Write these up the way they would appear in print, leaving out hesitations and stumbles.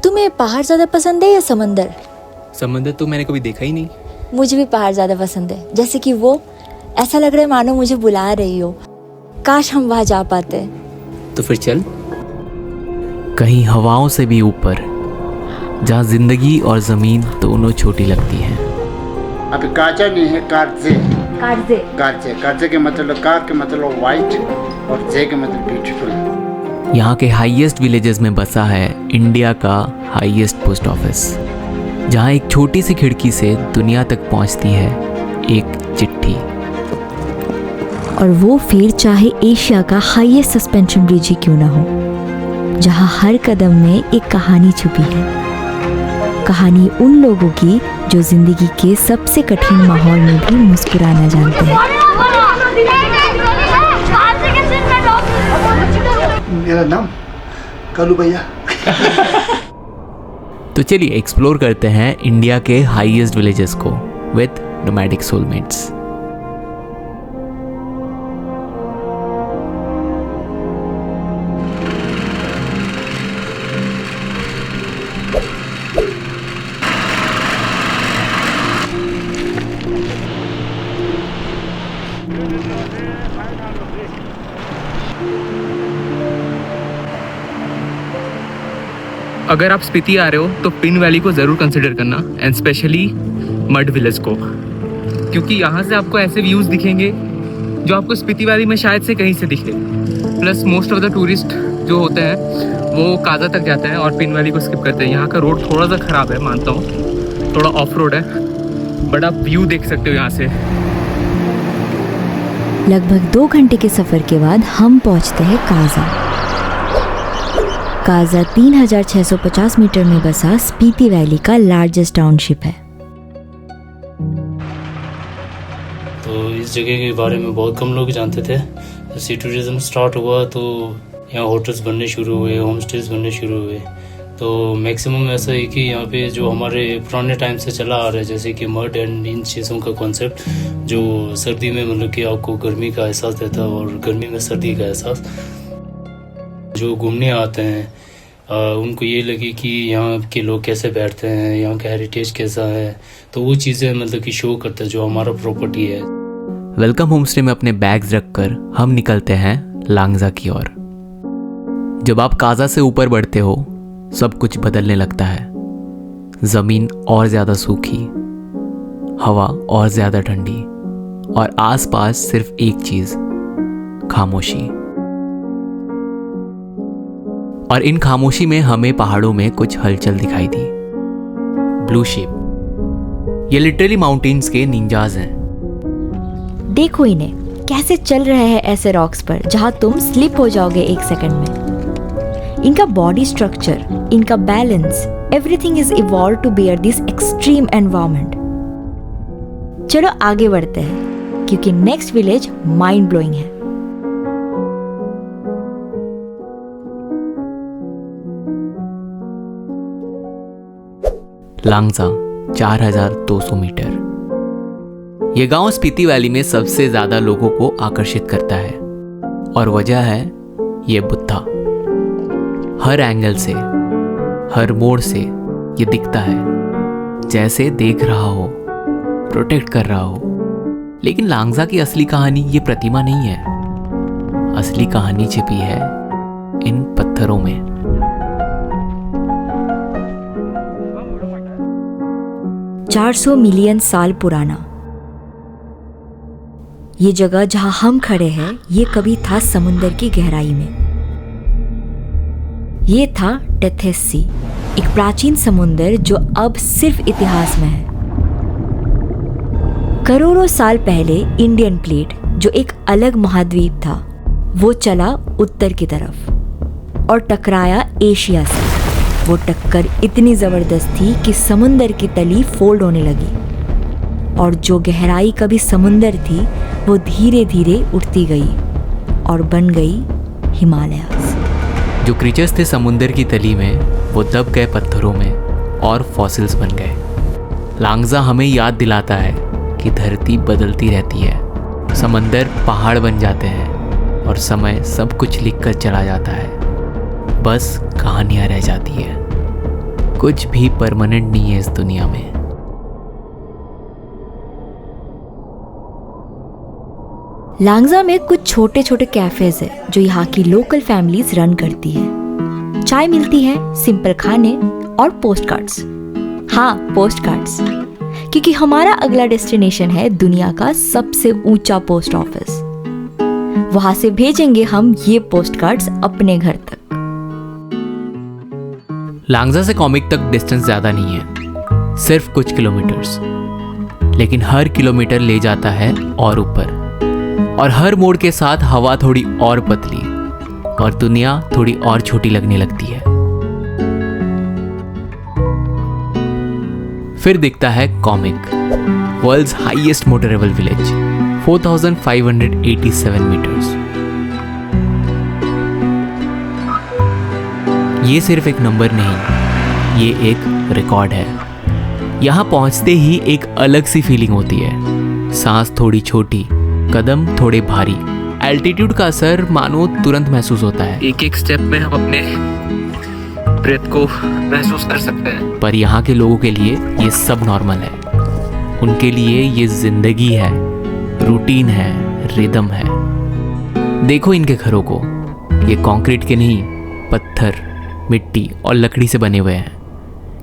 तुम्हें पहाड़ ज्यादा पसंद है या समंदर? समंदर तो मैंने कभी देखा ही नहीं। मुझे भी पहाड़ ज्यादा पसंद है। जैसे कि वो, ऐसा लग रहा है मानो मुझे बुला रही हो। काश हम वहां जा पाते। तो फिर चल। कहीं हवाओं से भी ऊपर, जहाँ जिंदगी और जमीन दोनों छोटी लगती हैं। अभी काचा नहीं है, कारजे। कारजे। कारजे, कारजे के मतलब, कार के मतलब वाइट और जे के मतलब ब्यूटीफुल। यहाँ के हाईएस्ट विलेजेस में बसा है इंडिया का हाईएस्ट पोस्ट ऑफिस, जहाँ एक छोटी सी खिड़की से दुनिया तक पहुँचती है एक चिट्ठी। और वो फिर चाहे एशिया का हाईएस्ट सस्पेंशन ब्रिज ही क्यों ना हो, जहाँ हर कदम में एक कहानी छुपी है। कहानी उन लोगों की जो जिंदगी के सबसे कठिन माहौल में भी मुस्कुराना जानते हैं। मेरा नाम कालू भैया। तो चलिए एक्सप्लोर करते हैं इंडिया के हाईएस्ट विलेजेस को विद नोमैडिक सोलमेट्स। अगर आप स्पीति आ रहे हो तो पिन वैली को ज़रूर कंसिडर करना, एंड स्पेशली मड विलेज को, क्योंकि यहाँ से आपको ऐसे व्यूज़ दिखेंगे जो आपको स्पीति वैली में शायद से कहीं से दिखे। Plus most of the tourist जो होते हैं वो काजा तक जाते हैं और पिन वैली को स्किप करते हैं। यहाँ का रोड थोड़ा सा ख़राब है, मानता हूँ, थोड़ा ऑफ रोड है, बट आप व्यू देख सकते हो यहाँ से। लगभग 2 घंटे के सफर के बाद हम पहुंचते हैं काजा। काजा 3650 मीटर में बसा स्पीति वैली का लार्जेस्ट टाउनशिप है। तो इस जगह के बारे में बहुत कम लोग जानते थे। जैसे टूरिज्म स्टार्ट हुआ तो यहाँ होटल्स बनने शुरू हुए, होम स्टेज बनने शुरू हुए। तो मैक्सिमम ऐसा है कि यहाँ पे जो हमारे पुराने टाइम से चला आ रहा है, जैसे कि मड एंड इन चीज़ों का कॉन्सेप्ट, जो सर्दी में मतलब कि आपको गर्मी का एहसास देता है और गर्मी में सर्दी का एहसास। जो घूमने आते हैं उनको ये लगे कि यहाँ के लोग कैसे बैठते हैं, यहाँ का हेरिटेज कैसा है, तो वो चीज़ें मतलब कि शो करता है जो हमारा प्रॉपर्टी है। वेलकम होमस्टे में अपने बैग्स रखकर हम निकलते हैं लांगजा की ओर। जब आप काजा से ऊपर बढ़ते हो सब कुछ बदलने लगता है। जमीन और ज्यादा सूखी, हवा और ज्यादा ठंडी, और आसपास सिर्फ एक चीज, खामोशी। और इन खामोशी में हमें पहाड़ों में कुछ हलचल दिखाई दी। ब्लू शिप, ये लिटरली माउंटेन्स के निंजाज हैं। देखो इन्हें कैसे चल रहे हैं ऐसे रॉक्स पर जहां तुम स्लिप हो जाओगे 1 सेकंड में। इनका बॉडी स्ट्रक्चर, इनका balance, everything is evolve to bear this extreme environment. चलो आगे बढ़ते हैं क्योंकि नेक्स्ट विलेज माइंड ब्लोइंग है। लांगजा 4200 मीटर। यह गांव स्पीति वैली में सबसे ज्यादा लोगों को आकर्षित करता है, और वजह है ये बुद्धा। हर एंगल से, हर मोड़ से ये दिखता है जैसे देख रहा हो, प्रोटेक्ट कर रहा हो। लेकिन लांगजा की असली कहानी ये प्रतिमा नहीं है। असली कहानी छिपी है इन पत्थरों में। $400 मिलियन साल पुराना ये जगह जहां हम खड़े हैं, ये कभी था समुंदर की गहराई में। ये था टेथेस सी, एक प्राचीन समुंदर जो अब सिर्फ इतिहास में है। करोड़ों साल पहले इंडियन प्लेट, जो एक अलग महाद्वीप था, वो चला उत्तर की तरफ और टकराया एशिया से। वो टक्कर इतनी जबरदस्त थी कि समुंदर की तली फोल्ड होने लगी, और जो गहराई कभी समुंदर थी वो धीरे धीरे उठती गई और बन गई हिमालयास। जो क्रीचर्स थे समुंदर की तली में, वो दब गए पत्थरों में और फॉसिल्स बन गए। लांगजा हमें याद दिलाता है कि धरती बदलती रहती है, समंदर पहाड़ बन जाते हैं और समय सब कुछ लिखकर चला जाता है, बस कहानियां रह जाती है। कुछ भी परमानेंट नहीं है इस दुनिया में। लांगजा में कुछ छोटे छोटे कैफेज है जो यहाँ की लोकल फैमिलीज रन करती है। चाय मिलती है, सिंपल खाने और पोस्ट कार्ड्स। हाँ, पोस्ट कार्ड्स, क्योंकि हमारा अगला डेस्टिनेशन है दुनिया का सबसे ऊंचा पोस्ट ऑफिस। वहां से भेजेंगे हम ये पोस्ट कार्ड्स अपने घर तक। लांगजा से कॉमिक तक डिस्टेंस ज़्यादा नहीं है, सिर्फ कुछ किलोमीटर्स, लेकिन हर किलोमीटर ले जाता है और ऊपर, और हर मोड़ के साथ हवा थोड़ी और पतली और दुनिया थोड़ी और छोटी लगने लगती है। फिर दिखता है Komic, world's highest motorable village, 4587 metres. ये सिर्फ एक नंबर नहीं, ये एक रिकॉर्ड है। यहाँ पहुँचते ही एक अलग सी फीलिंग होती है, सांस थोड़ी छोटी, कदम थोड़े भारी। एल्टीट्यूड का असर मानो तुरंत महसूस होता है। एक एक स्टेप में हम अपने ब्रेथ को महसूस कर सकते हैं। पर यहाँ के लोगों के लिए ये सब नॉर्मल है। उनके लिए ये जिंदगी है, रूटीन है, रिदम है। देखो इनके घरों को, ये कंक्रीट के नहीं, पत्थर, मिट्टी और लकड़ी से बने हुए हैं,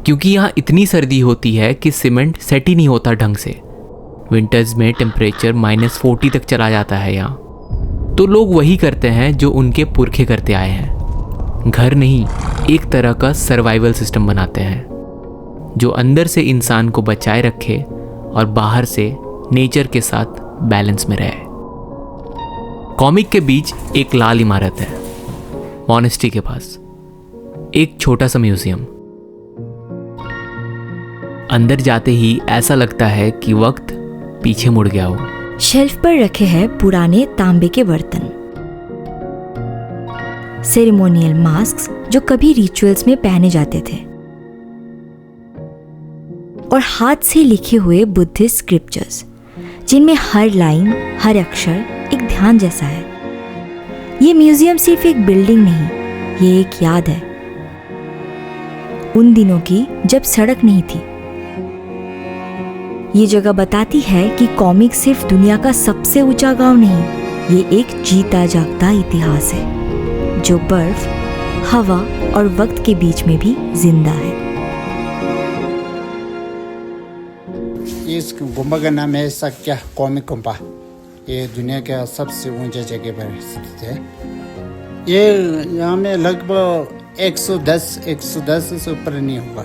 क्योंकि यहाँ इतनी सर्दी होती है कि सीमेंट सेट ही नहीं होता ढंग से। विंटर्स में टेम्परेचर -40 तक चला जाता है यहाँ। तो लोग वही करते हैं जो उनके पुरखे करते आए हैं। घर नहीं, एक तरह का सर्वाइवल सिस्टम बनाते हैं जो अंदर से इंसान को बचाए रखे और बाहर से नेचर के साथ बैलेंस में रहे। कॉमिक के बीच एक लाल इमारत है, मॉनेस्ट्री के पास एक छोटा सा म्यूजियम। अंदर जाते ही ऐसा लगता है कि वक्त पीछे मुड़ गया हो। शेल्फ पर रखे हैं पुराने तांबे के बर्तन, सेरेमोनियल मास्क्स जो कभी रिचुअल्स में पहने जाते थे, और हाथ से लिखे हुए बुद्धिस्ट स्क्रिप्चर्स जिनमें हर लाइन, हर अक्षर एक ध्यान जैसा है। ये म्यूजियम सिर्फ एक बिल्डिंग नहीं, ये एक याद है उन दिनों की जब सड़क नहीं थी। ये जगह बताती है कि कॉमिक सिर्फ दुनिया का सबसे ऊंचा गांव नहीं, ये एक जीता जागता इतिहास है जो बर्फ, हवा और वक्त के बीच में भी जिंदा है। इस गुम्बा का नाम है सक्या कॉमिक गुम्बा। ये दुनिया का सबसे ऊंचा जगह पर स्थित है। ये यहाँ में लगभग 110 से ऊपर नहीं होगा,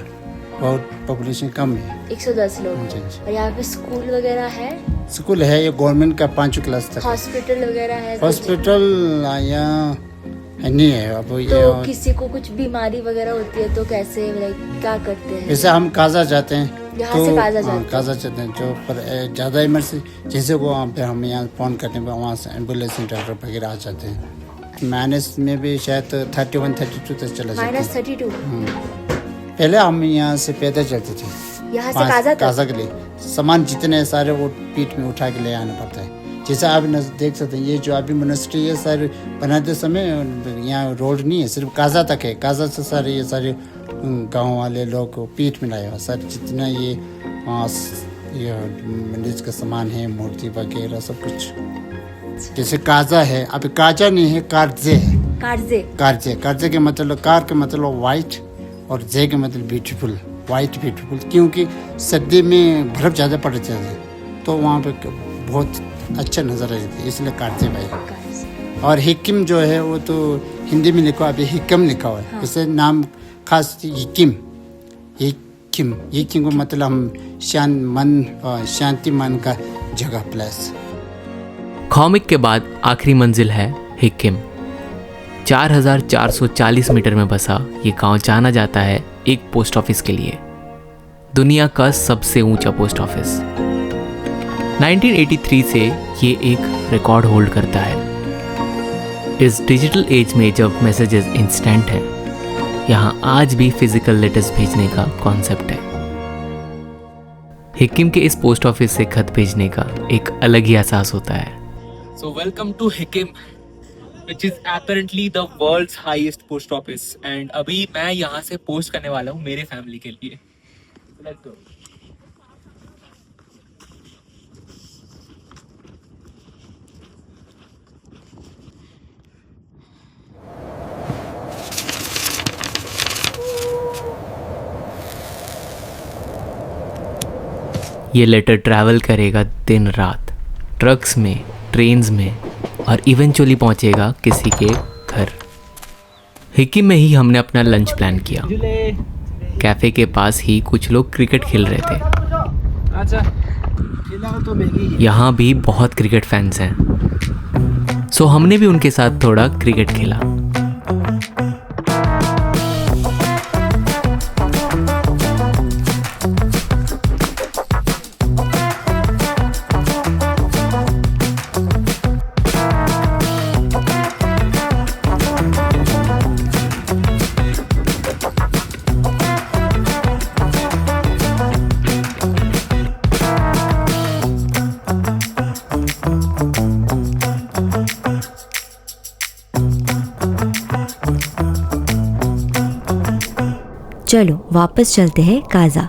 बहुत पॉपुलेशन कम है। 110 लोग। और यहाँ पे स्कूल वगैरह है? स्कूल है, ये गवर्नमेंट का 5वीं क्लास तक। हॉस्पिटल वगैरह है? हॉस्पिटल यहाँ नहीं है। अब तो ये किसी को कुछ बीमारी वगैरह होती है तो कैसे, क्या करते हैं? जैसे हम काजा जाते हैं, यहाँ से काजा जाते हैं? काजा जाते हैं, जो पर ज़्यादा इमरजेंसी जैसे को वहाँ पे हम यहाँ फ़ोन करते हैं, वहाँ से एम्बुलेंस डॉक्टर वगैरह आ जाते हैं। माइनस में भी शायद 31-32 तक चला जाता है। -32? पहले हम यहाँ से पैदल चलते थे, यहाँ से काजा तक? काजा के लिए सामान जितने सारे वो पीठ में उठा के ले आना पड़ता है। जैसे आप देख सकते हैं, ये जो अभी मोनेस्ट्री है सारे बनाते समय यहाँ रोड नहीं है, सिर्फ काजा तक है। काजा से सारे ये सारे गांव वाले लोग पीठ में लाए हुआ सारे जितना ये मंदिर का सामान है, मूर्ति वगैरह सब कुछ। जैसे काजा है, अभी काजा नहीं है, कारजे है। कारजे के मतलब, कार के मतलब वाइट और जे के मतलब ब्यूटीफुल, वाइट ब्यूटीफुल, क्योंकि सर्दी में बर्फ ज़्यादा पड़ जाती है तो वहाँ पे बहुत अच्छा नज़ारा रहता है, इसलिए कारजे भाई। और हिकिम जो है वो तो हिंदी में लिखा, अभी हिकम लिखा हुआ है। जैसे नाम खास हिकिम को मतलब हम शांति मन का जगह, प्लेस। कॉमिक के बाद आखिरी मंजिल है हिकिम। 4440 मीटर में बसा ये गांव जाना जाता है एक पोस्ट ऑफिस के लिए, दुनिया का सबसे ऊंचा पोस्ट ऑफिस। 1983 से ये एक रिकॉर्ड होल्ड करता है। इस डिजिटल एज में जब मैसेजेस इंस्टेंट है, यहाँ आज भी फिजिकल लेटर्स भेजने का कॉन्सेप्ट है। हिकिम के इस पोस्ट ऑफिस से खत भेजने का एक अलग ही एहसास होता है। So welcome to Hikkim, which is apparently the world's highest post office. And अभी मैं यहाँ से पोस्ट करने वाला हूँ मेरे फैमिली के लिए. Let's go. ये लेटर ट्रैवल करेगा दिन रात, ट्रक्स में, ट्रेन्स में, और इवेंचुअली पहुंचेगा किसी के घर. हिक्किम में ही हमने अपना लंच प्लान किया. कैफ़े के पास ही कुछ लोग क्रिकेट खेल रहे थे. यहाँ भी बहुत क्रिकेट फैंस हैं, सो हमने भी उनके साथ थोड़ा क्रिकेट खेला. चलो वापस चलते हैं काजा.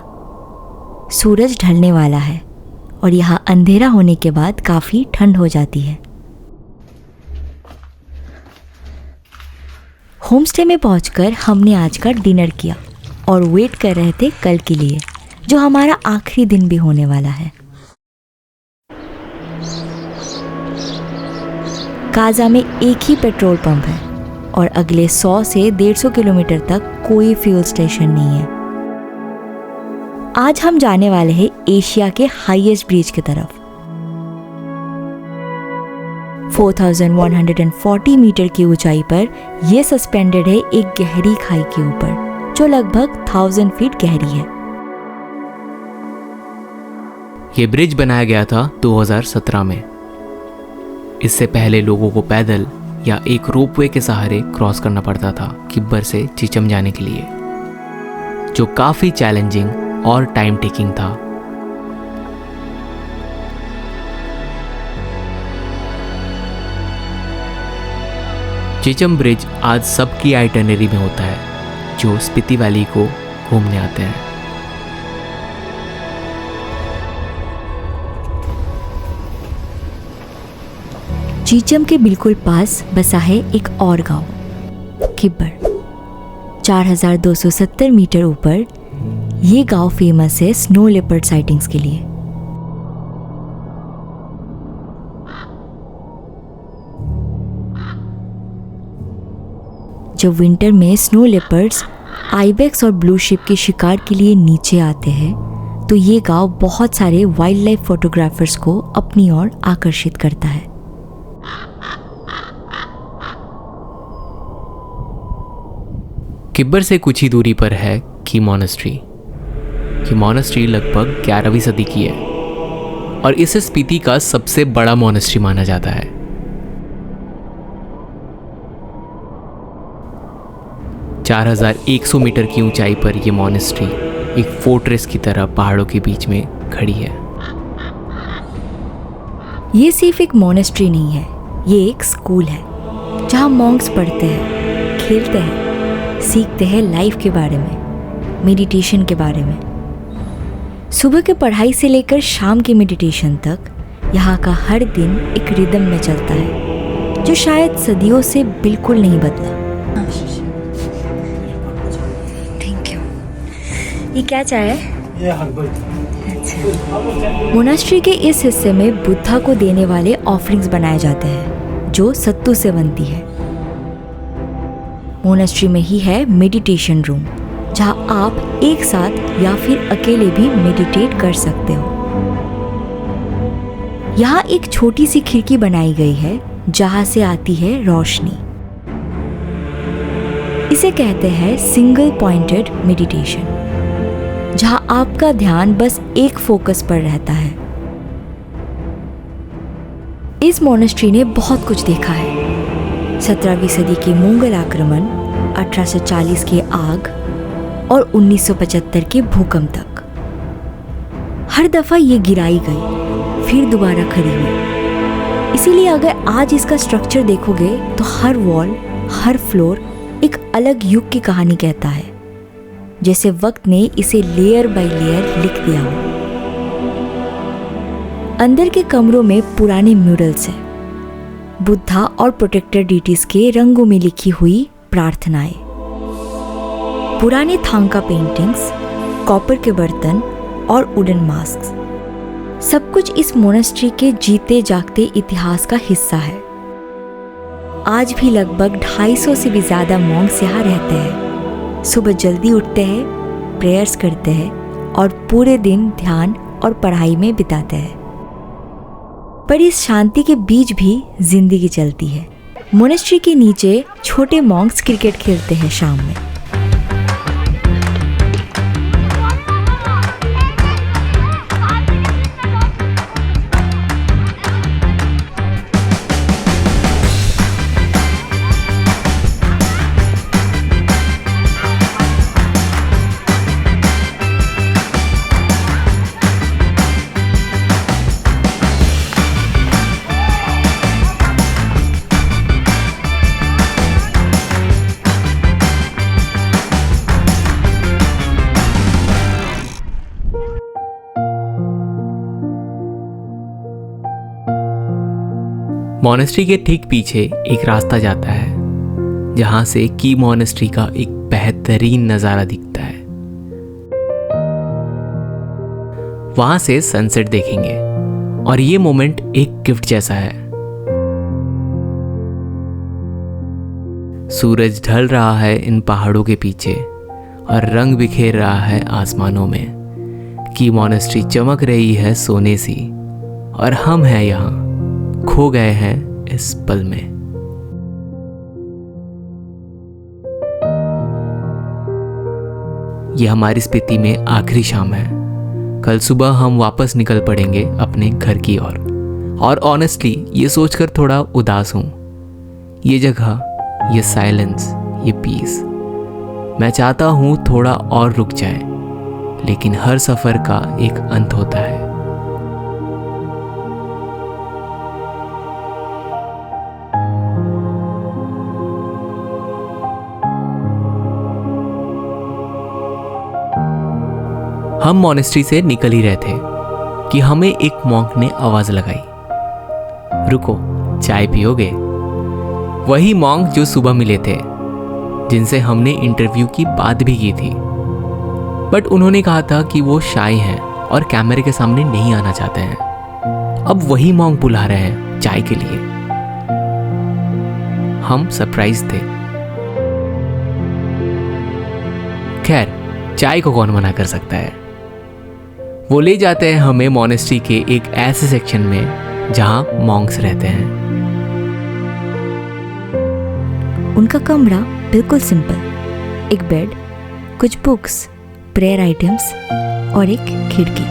सूरज ढलने वाला है और यहाँ अंधेरा होने के बाद काफ़ी ठंड हो जाती है. होमस्टे में पहुंचकर हमने आज का डिनर किया और वेट कर रहे थे कल के लिए, जो हमारा आखिरी दिन भी होने वाला है. काजा में एक ही पेट्रोल पंप है और अगले 100 से 150 किलोमीटर तक कोई फ्यूल स्टेशन नहीं है. आज हम जाने वाले हैं एशिया के हाईएस्ट ब्रिज की तरफ. 4140 मीटर की ऊंचाई पर यह सस्पेंडेड है एक गहरी खाई के ऊपर, जो लगभग 1000 फीट गहरी है. ये ब्रिज बनाया गया था 2017 में. इससे पहले लोगों को पैदल या एक रोपवे के सहारे क्रॉस करना पड़ता था किब्बर से चीचम जाने के लिए, जो काफ़ी चैलेंजिंग और टाइम टेकिंग था. चीचम ब्रिज आज सबकी आइटनरी में होता है जो स्पीति वैली को घूमने आते हैं. चीचम के बिल्कुल पास बसा है एक और गांव, किब्बर. 4270 मीटर ऊपर ये गांव फेमस है स्नो लेपर्ड साइटिंग्स के लिए. जब विंटर में स्नो लेपर्ड्स आइबेक्स और ब्लू शिप के शिकार के लिए नीचे आते हैं, तो ये गांव बहुत सारे वाइल्ड लाइफ फोटोग्राफर्स को अपनी ओर आकर्षित करता है. किब्बर से कुछ ही दूरी पर है की मॉनेस्ट्री. ये मॉनेस्ट्री लगभग 11वीं सदी की है और इसे स्पीति का सबसे बड़ा मॉनेस्ट्री माना जाता है. चार 4100 मीटर की ऊंचाई पर यह मॉनेस्ट्री एक फोर्ट्रेस की तरह पहाड़ों के बीच में खड़ी है. ये सिर्फ एक मॉनेस्ट्री नहीं है, ये एक स्कूल है जहाँ मॉन्क्स पढ़ते हैं, खेलते हैं, सीखते हैं लाइफ के बारे में, मेडिटेशन के बारे में. सुबह के पढ़ाई से लेकर शाम के मेडिटेशन तक यहाँ का हर दिन एक रिदम में चलता है, जो शायद सदियों से बिल्कुल नहीं बदला. Thank you. ये क्या चाय है? ये हर्बल. मोनास्ट्री के इस हिस्से में बुद्धा को देने वाले ऑफरिंग्स बनाए जाते हैं, जो सत्तू से बनती है. मोनास्ट्री में ही है मेडिटेशन रूम, जहां आप एक साथ या फिर अकेले भी मेडिटेट कर सकते हो. यहाँ एक छोटी सी खिड़की बनाई गई है जहां से आती है रोशनी. इसे कहते हैं सिंगल पॉइंटेड मेडिटेशन, जहां आपका ध्यान बस एक फोकस पर रहता है. इस मोनास्ट्री ने बहुत कुछ देखा है. 17वीं सदी के मुगल आक्रमण, 1840 के आग और 1975 के भूकंप तक. हर दफा ये गिराई गई, फिर दोबारा खड़ी हुई. इसीलिए अगर आज इसका स्ट्रक्चर देखोगे तो हर वॉल, हर फ्लोर एक अलग युग की कहानी कहता है, जैसे वक्त ने इसे लेयर बाय लेयर लिख दिया हो। अंदर के कमरों में पुराने म्यूरल्स हैं, बुद्धा और प्रोटेक्टर डीटीज के रंगों में लिखी हुई प्रार्थनाएं, पुराने थांका पेंटिंग्स, कॉपर के बर्तन और वुडन मास्क। सब कुछ इस मोनेस्ट्री के जीते जागते इतिहास का हिस्सा है। आज भी लगभग 250 से भी ज्यादा मॉन्क्स यहाँ रहते हैं। सुबह जल्दी उठते हैं, प्रेयर्स करते हैं और पूरे दिन ध्यान और पढ़ाई में बिताते हैं। पर इस शांति के बीच भी जिंदगी चलती है। मोनेस्ट्री के नीचे छोटे मॉन्क्स क्रिकेट खेलते हैं शाम में। मॉनेस्ट्री के ठीक पीछे एक रास्ता जाता है जहां से की मॉनेस्ट्री का एक बेहतरीन नजारा दिखता है। वहां से सनसेट देखेंगे और ये मोमेंट एक गिफ्ट जैसा है। सूरज ढल रहा है इन पहाड़ों के पीछे और रंग बिखेर रहा है आसमानों में। की मॉनेस्ट्री चमक रही है सोने सी और हम हैं यहाँ खो गए हैं इस पल में। यह हमारी स्पीति में आखिरी शाम है। कल सुबह हम वापस निकल पड़ेंगे अपने घर की ओर। और ऑनेस्टली ये सोचकर थोड़ा उदास हूं। ये जगह, ये साइलेंस, ये पीस, मैं चाहता हूं थोड़ा और रुक जाए, लेकिन हर सफर का एक अंत होता है। हम मॉनेस्ट्री से निकल ही रहे थे कि हमें एक मॉन्क ने आवाज लगाई, रुको, चाय पियोगे? वही मॉन्क जो सुबह मिले थे, जिनसे हमने इंटरव्यू की बात भी की थी, बट उन्होंने कहा था कि वो शाय हैं और कैमरे के सामने नहीं आना चाहते हैं। अब वही मॉन्क बुला रहे हैं चाय के लिए। हम सरप्राइज थे। खैर, चाय को कौन मना कर सकता है। वो ले जाते हैं हमें मॉनेस्ट्री के एक ऐसे सेक्शन में जहां मॉन्क्स रहते हैं। उनका कमरा बिल्कुल सिंपल, एक बेड, कुछ बुक्स, प्रेयर आइटम्स और एक खिड़की।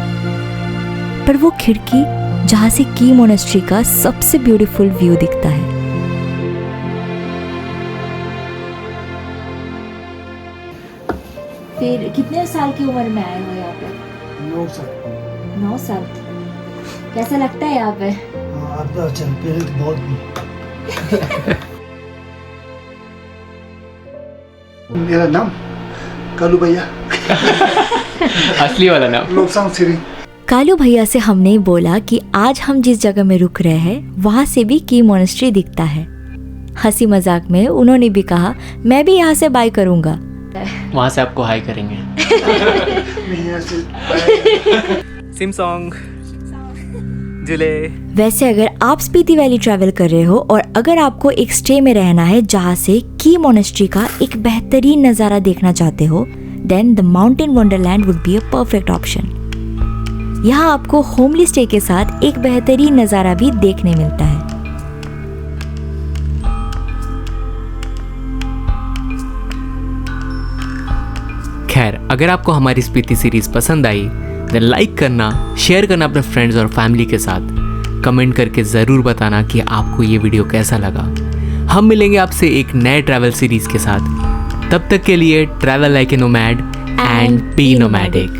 पर वो खिड़की जहां से की मॉनेस्ट्री का सबसे ब्यूटीफुल व्यू दिखता है। फिर कितने साल की उम्र में आए हो यहाँ पे? 9 साल। 9 साल। कैसा लगता है यहाँ पे? अब तो अच्छा, पहले तो बहुत मेरा नाम कालू भैया। असली वाला नाम लोकसांग सिरी। कालू भैया से हमने बोला कि आज हम जिस जगह में रुक रहे हैं वहां से भी की मॉनेस्ट्री दिखता है। हंसी मजाक में उन्होंने भी कहा, मैं भी यहाँ से बाय करूंगा। वहां से आपको हाई करेंगे। सिम सॉन्ग जुले। वैसे अगर आप स्पीति वैली ट्रैवल कर रहे हो और अगर आपको एक स्टे में रहना है जहाँ से की मॉनेस्ट्री का एक बेहतरीन नज़ारा देखना चाहते हो, then the mountain wonderland would be a perfect option. यहाँ आपको होमली स्टे के साथ एक बेहतरीन नज़ारा भी देखने मिलता है। खैर, अगर आपको हमारी स्पीति सीरीज पसंद आई देन लाइक करना, शेयर करना अपने फ्रेंड्स और फैमिली के साथ, कमेंट करके ज़रूर बताना कि आपको ये वीडियो कैसा लगा। हम मिलेंगे आपसे एक नए ट्रैवल सीरीज के साथ। तब तक के लिए travel like a nomad and be nomadic.